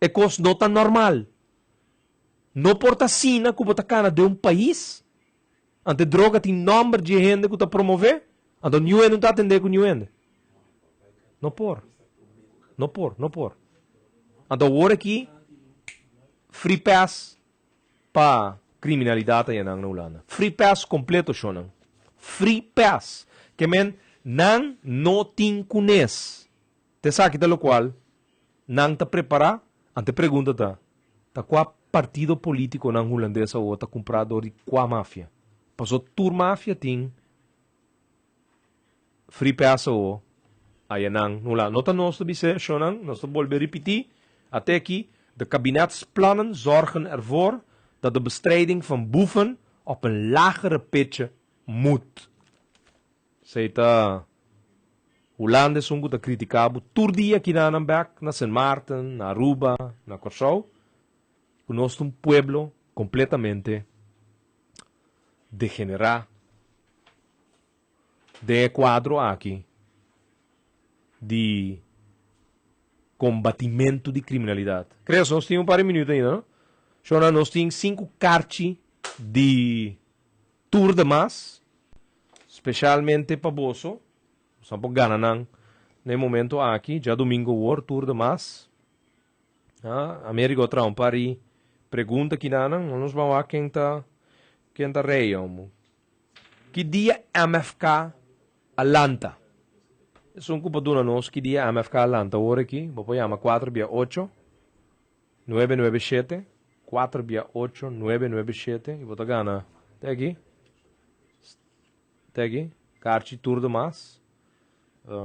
É coisa não está normal. Não porta sina que está cana de país, ante droga tem número de gente que está promover. Então, não está atendendo com ninguém. Não por. Então, agora aqui, free pass para criminalidade na Holanda. Free pass completo, shonan. Free pass. Que men, não tem conhece. Te sabe que qual, não está preparado, ante pergunta tá qual partido político na holandesa ou está comprado de qual máfia. Passou tur máfia tem free pass ou Ayanang, nula, nota nós te bise, shonang, nós te volver repetir, até aqui, de kabinetsplannen zorgen ervoor dat de bestrijding van boeven op een lagere pitje moet. Seita, Holanda sungu te criticabo, turdia aqui na Anambek, na San Martin, na Aruba, na Corsou, conosco um pueblo completamente degenerado, de quadro aqui, de combatimento de criminalidade. Creio que nós tínhamos um par de minutos ainda, não? Então, nós tínhamos 5 cartas de Tour de Mas, especialmente para Boso. Nós vamos ganhar no momento aqui, já domingo, o Tour de Mas. América outra um par de pergunta aqui, nós vamos ver quem está rei. Que dia MFK Atlanta? Isso é um culpa do nós que dia MFK Atlanta. Agora aqui, vou pôr 4/8 997 4/8 997 e vou estar ganhando. Até aqui. Carti Tour de Mas.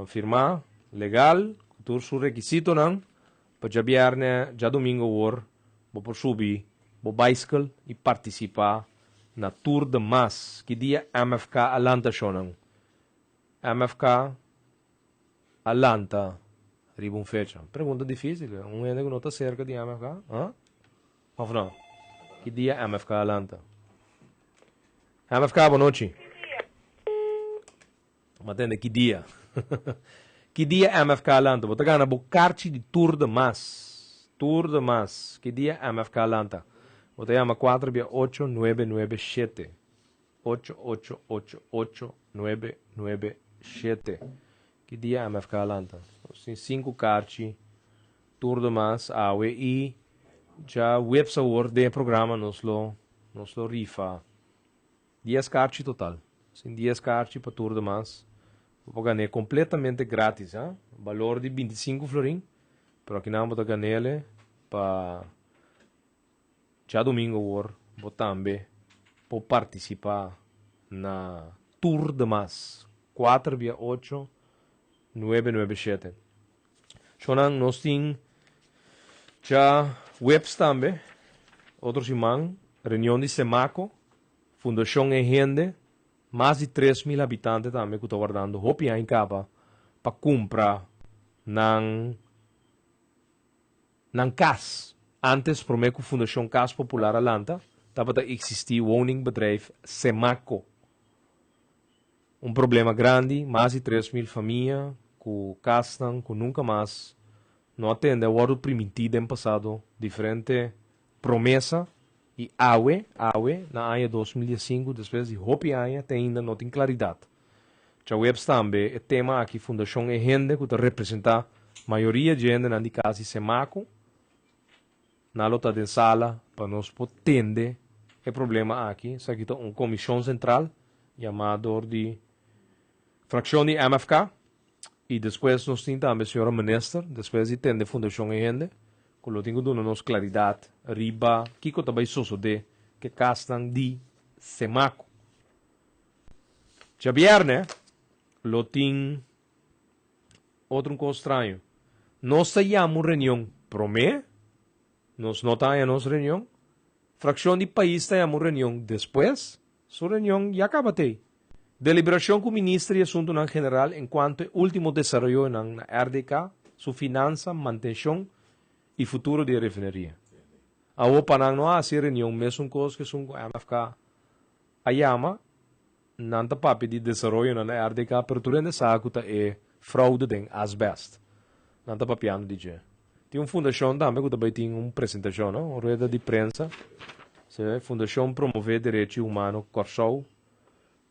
Firmar, legal, tour su requisito não. Para já viernes, já domingo vou por subir, vou bicycle e participar na Tour de Mas. Que dia MFK Atlanta shonang. MFK Atlanta, arriba fecha. Pergunta difícil, um ende que não está cerca de MFK? Ou não? Que dia MFK Atlanta? MFK, boa noite. Matende, que dia? Que dia MFK Atlanta? Vou pegar na bocarte de Tour de Mas. Tour de Mas. Que dia MFK Atlanta? Vou pegar 4/8 997 888 997. Que dia MFK Atlanta? Tem 5 cartas, Tour de Mas, e já website de programa nos lo rifa. 10 cartas total. Sim, 10 cartas para Tour de Mas. Vou ganhar completamente grátis, valor de 25 florim. Pero aqui não vou ganhar para já domingo vou também vou participar na Tour de Mas 4/8 997. Então, nós temos já webs também, outros irmãos, reunião de Semaco, Fundação Engende, mais de 3.000 habitantes também que estou guardando, roupa em capa, para comprar ng CAS. Antes, por meio que a Fundação CAS Popular Atlanta, estava a existir o woningbedrijf Semaco. Um problema grande, mais de 3.000 famílias, que castam, que nunca mais não atendem o ano permitido em passado, diferente promessa, e AUE, na AIA 2005, depois de Hopi AIA, ainda não tem claridade. Já web também é tema aqui, Fundação Engende, que representa a maioria de gente na casa de Semaco, na lota de sala, para nós poder atender o problema aqui. Isso aqui é uma comissão central, chamada de fração de MFK, e depois nós temos também a senhora ministra, depois de atender a Fundação Engende, que nós temos dando claridade, arriba, que também sucede, que castam de Semaco. Já viernes, nós temos outro coisa estranho. Nós temos reunião promê, nós não temos reunião, fração de país temos reunião depois, sua reunião já acaba de deliberação com o ministro de Assuntos em Geral em quanto ao último desenvolvimento na RDK, sua finança, manutenção e futuro de refineria. A OPA não há essa reunião, mesmo coisa que são MFK ayama, não está papi de desenvolvimento na RDK, pero durante essa água é fraude de asbest. Não está papiando de jeito. Tem uma fundação também que também tem uma apresentação, uma rueda de prensa. A Fundação Promover Direitos Humanos Corsou,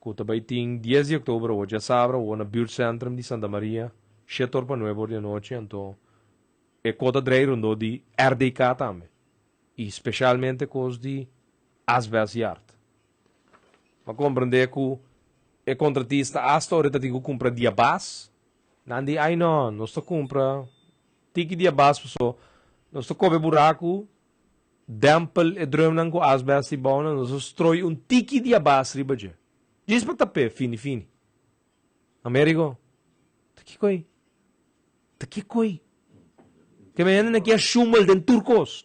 que também tem 10 de outubro, hoje é sábado, ou na Buurtcentrum de Santa Maria, 7 horas para 9 horas da noite, então é conta de de RDK também. E especialmente coisa de asbest e arte. Mas compreender que o contratista hasta hora tem que comprar diabás, não diz, ai não, nós compra tiki diabás, pessoal, nós cobre buraco, dempel e drum nang ko asbest e bom, nós destrói tiki diabás riba diz para tapé, fini. Américo, que coi? Tá que coi. Que me anda aqui a chumal den turcos.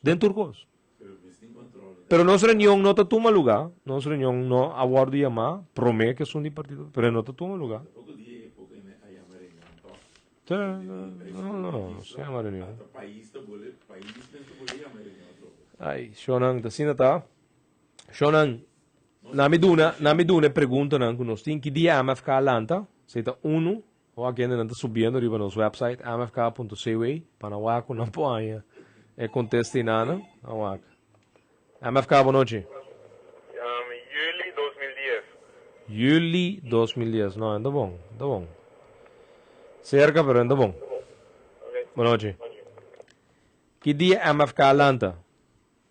Pero nossa reunião não está toma lugar. Nossa reunião não aguardo chamar. Promete que são de partido. Pero não está toma lugar. Não, se chama reunião. Ai, Shonan, tá assim, tá? Shonan, na me duna pergunta, não, que nós temos que dia MFK Atlanta, se está ou aqui ainda está subindo arriba no nosso website, mfk.ca, para não há com não põe, conteste nada, não há. MFK, boa noite. Juli 2010. Juli 2010, não, ainda bom. Cerca, pero ainda bom. Boa noite. Que dia MFK Atlanta?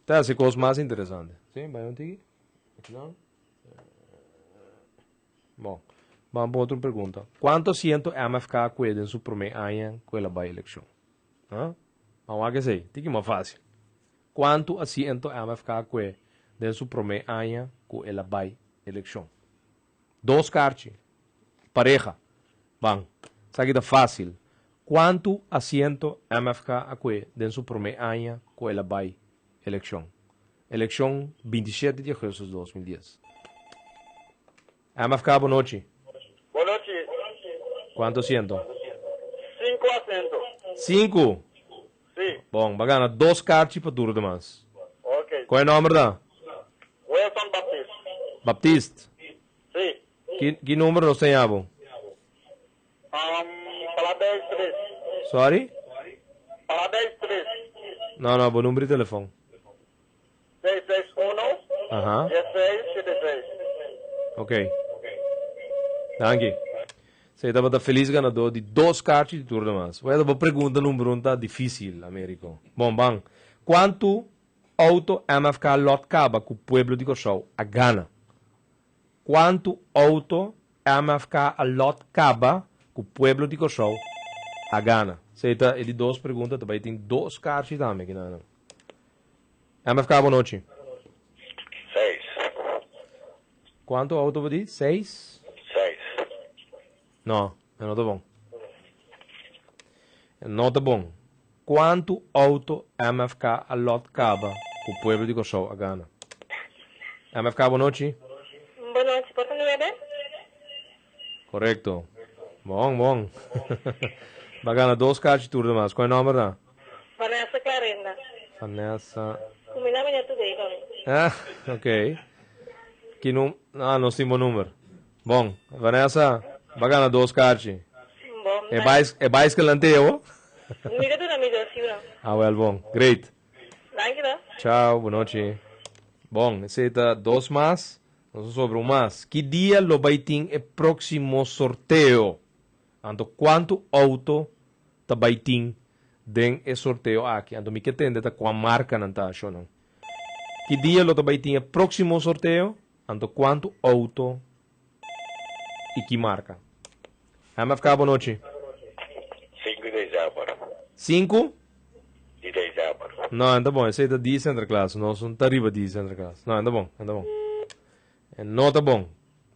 Tá, essa coisa mais interessante. Sim, vai onde? Não? Bom, vamos para outra pergunta. Quanto asiento MFK cuida em sua primeira ano com ela vai eleição? Vamos a sei, tem que mais fácil. Quanto asiento MFK cuida em sua primeira ano com ela vai eleição? 2 cartas, pareja, vamos. Isso aqui é fácil. Quanto asiento MFK cuida em sua primeira ano com ela vai eleição? Eleição 27 de agosto de 2010. MFK, boa noite. Boa noite. Quanto asiento? 5 acentos. 5? Sim. Bom, bacana. 2 cartas para tudo demais. Ok. Qual é o nome da? Wilson Baptiste. Baptiste. Sim. Que número nós temos? Parabéns 3. Sorry? Parabéns 3. Não, bom número de telefone. 661 Aham. 1676. Ok. Danke. Você estava feliz ganador de 2 cartas de tudo demais. Vai dar pergunta número 1 tá difícil, Américo. Bom, bang. Quanto auto MFK lot caba com o pueblo de Cochau a Gana? Quanto auto MFK lot caba com o pueblo de Cochau a Gana? Você está ele 2 perguntas, também tem 2 cartas também aqui não. MFK, boa noite. 6. Quanto auto vai dizer? 6? 6. Não, não tá bom. Não tá bom. Quanto auto MFK a lot caba com o pueblo de Cochau a Gana? MFK, boa noite. Boa noite, por favor, bem? Correto. Bom. Bacana, 2 cartas de tudo mais. Qual é o nome da? Vanessa Clarenda. Vanessa. Combina amanhã tudo aí, comigo. Ok. Que não temos número. Bom, Vanessa, bacana, 2 cartas. Bom, É mais que lanteu? Mira tu amigo, sim, não? Well, bom. Great. Thank you. Tchau, boa noite. Bom, esse é 2 mais. Nós sobre 1 mais. Que dia lo vai ter o próximo sorteio? Então, quanto auto tá vai ter den e sorteio aqui? Então, me que entende tá com a marca não tá achando? Que dia lo vai ter o próximo sorteio? Então, quanto auto e que marca? MFK, boa noite. 5 de dezembro. 5? De dezembro. Não, tá bom. Esse é da 10 entre classe. Nós não tá arriba 10 entre classe. Não, tá bom. Não tá bom.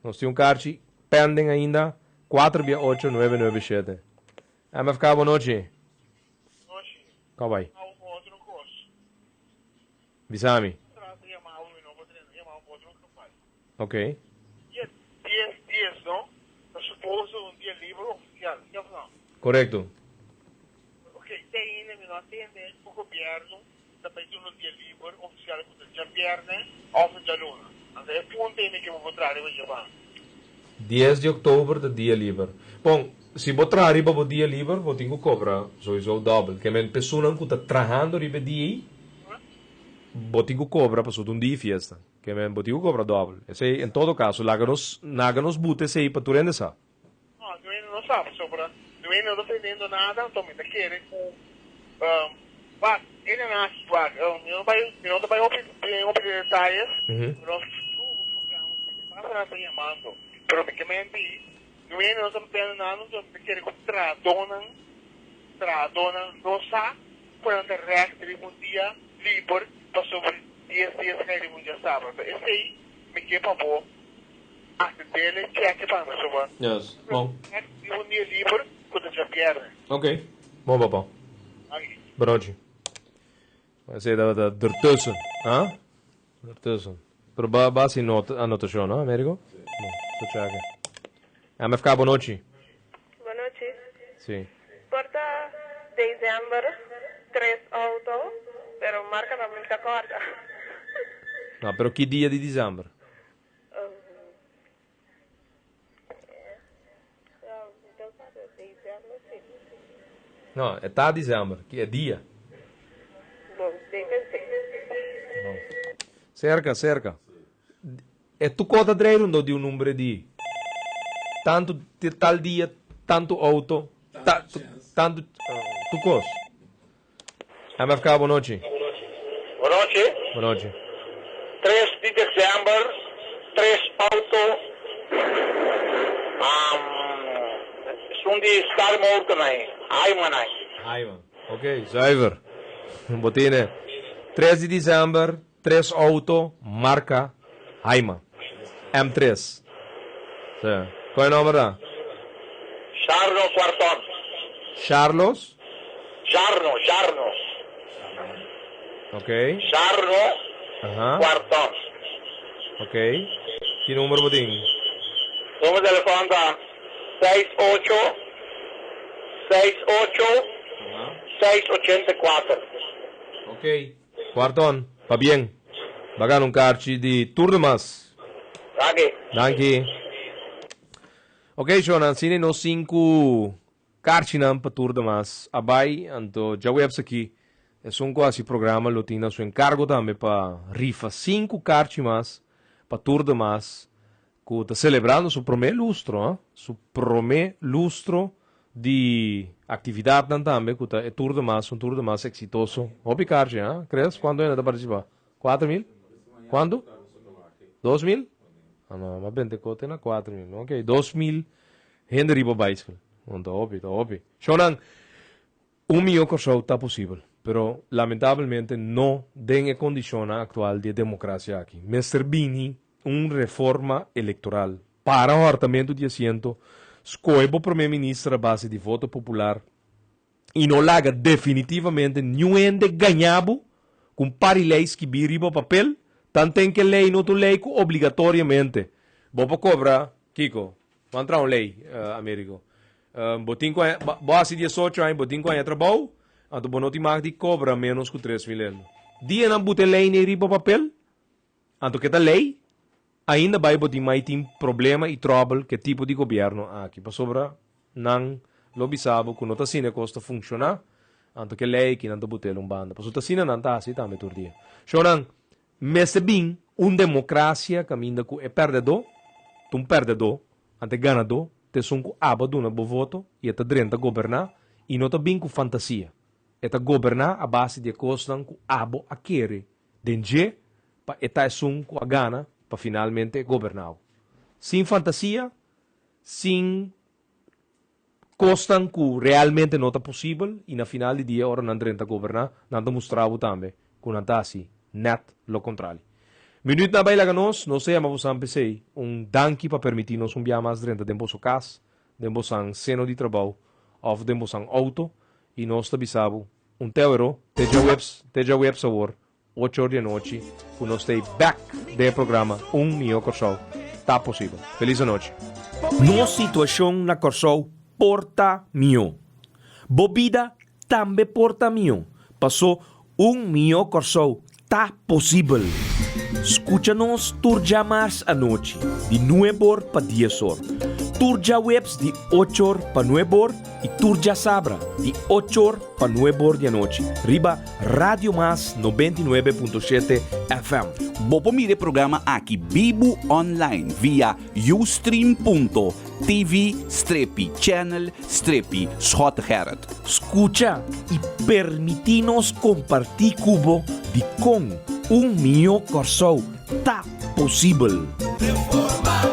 Nós temos um carte pending ainda. 468-997. MFK, boa noite. Noite. Qual vai? Um outro curso. Bisami. Chamar um outro campanha. Ok. 10 dias, não? Eu suposto um dia livre oficial. Não. Correto. Ok, tem ainda nós temos o governo também tem um dia livre oficial que já viernes ou de luna. Então é ponto ainda que eu vou trazer hoje lá. 10 de outubro do dia livre. Bom, se botar arriba o dia livre, vou ter que cobrar. Sowieso double. Que a pessoa que está trabalhando arriba dia, vou ter que cobrar para um dia de festa. Que a vou ter que cobrar double. Esse, em todo caso, naga-nos bute esse aí para tu render só. Não, eu ainda não sabe sobre. Eu ainda não estou entendendo nada, então me querem com... Mas, ele não acha que eu não vai ouvir detalhes. Nós não estamos chamando. Provavelmente, não estamos vendo nada, não estamos querendo tradonan, nossa, quando a reacta um dia livre, para sobre 10 dias que ele já sabe. Esse aí, me quer para boa. Até dele, check para nós, sobre. Yes. Bom. Um dia livre, quando já perde. Ok. Bom, papá. Boa noite. Vai ser da ertussen. Hã? Ertussen. Pero base anotação, não, Américo? Não, só checa. Vamos ficar boa noite. Boa noite. Sim. Porta dezembro, 3 auto, pero marca não me acorda. Não, pero que dia de dezembro? Não, é tá dezembro, que é dia. Bom, Cerca. É tu conta direito de um número de tanto de tal dia, tanto auto, tanto tu cos. Vamos ficar boa noite. Boa noite. Boa noite. 3 de dezembro, 3 auto. Sundi star mode também. Ayman. Ok, zuiver. Botine. 3 de dezembro, 3 auto, marca Ayman. M3. Sim. Qual é o nome da? Jarno Quarton. Charlos. Jarno. Ok. Jarno Quarton. Ok. Que número botinho? Número de telefone tá 684. Ok. Quarton, va bien. Bagan un carci di Tour de Mas. Danke. Ok, Jonan, sine no 5 carci nam pa Tour de Mas. Abai, anto já webs aqui. É um quase programa, lo tinha seu encargo também para rifa 5 carci mas pa Tour de Mas. Que está celebrando seu primeiro lustro, seu primeiro lustro de atividade também, que é Tour de Mas, um Tour de Mas exitoso. Hobby carci, crees? Quando ainda participar? 4.000? Quando? 2.000? Ah, não, mas bem, te cote na 4.000. Ok, 2.000 gente riba bicycle. Tá óbvio. Shonan, 1 milhão de show está possível, pero lamentavelmente não tem a condição atual de democracia aqui. Mr. Bini, uma reforma eleitoral para o orçamento de assento, escolhe o primeiro-ministro a base de voto popular e não larga definitivamente nenhum de ganhabo com parileis que viriba papel, tanto tem que lei não tu lei obrigatoriamente. Vou para cobrar, Kiko, vamos entrar uma lei, Américo. Botinho com base 18 anos, botinho com a trabalho, então não te mag de cobra menos que 3.000 euros. Dia não bote lei nem riba papel, então que tá lei, ainda vai botar mais tem problema e trouble que tipo de governo aqui. Para sobra, não lobisabo que não está sendo costa funcionar, então que lei que não está botando um banda. Para sobra assim não está assim também todo dia. Então, mas bem, democracia caminha com é perdedor, tu perdedor, ante ganador, te são com aba do bo voto e está dentro governar e não está bem com fantasia. Está governar a base de coisas com abo a querer, denje para está são com a gana para finalmente governar. Sem fantasia, sem costan que realmente não está possível e na final de dia, ora não renta governar, não está mostrado também, que não está assim, net lo contrário. Minuto na baila nós sei, mas vamos empecei, danke para permitir-nos viajar mais dentro de nossa casa, de nosso seno de trabalho, ou de nosso auto, e nós tabisamos €1, teja web sabor, 8 horas da noite, que nós estamos back do programa Milhão Corsol. Está possível. Feliz noite. Nossa situação na Corsol porta milhão. Bobida também porta milhão. Passou Milhão Corsol. Está possível. Escucha-nos turja mais à noite, de 9 para 10 horas. Turja webs de 8 horas para 9 horas e turja sabra de 8 horas para 9 horas da noite. Riba Radio Mas 99.7 FM. Bopo mire programa aqui Bibo Online via ustream.tv/channel/Schottheret. Escucha e permitinos compartir cubo de com Milhão Corsol. Tá possível. Reforma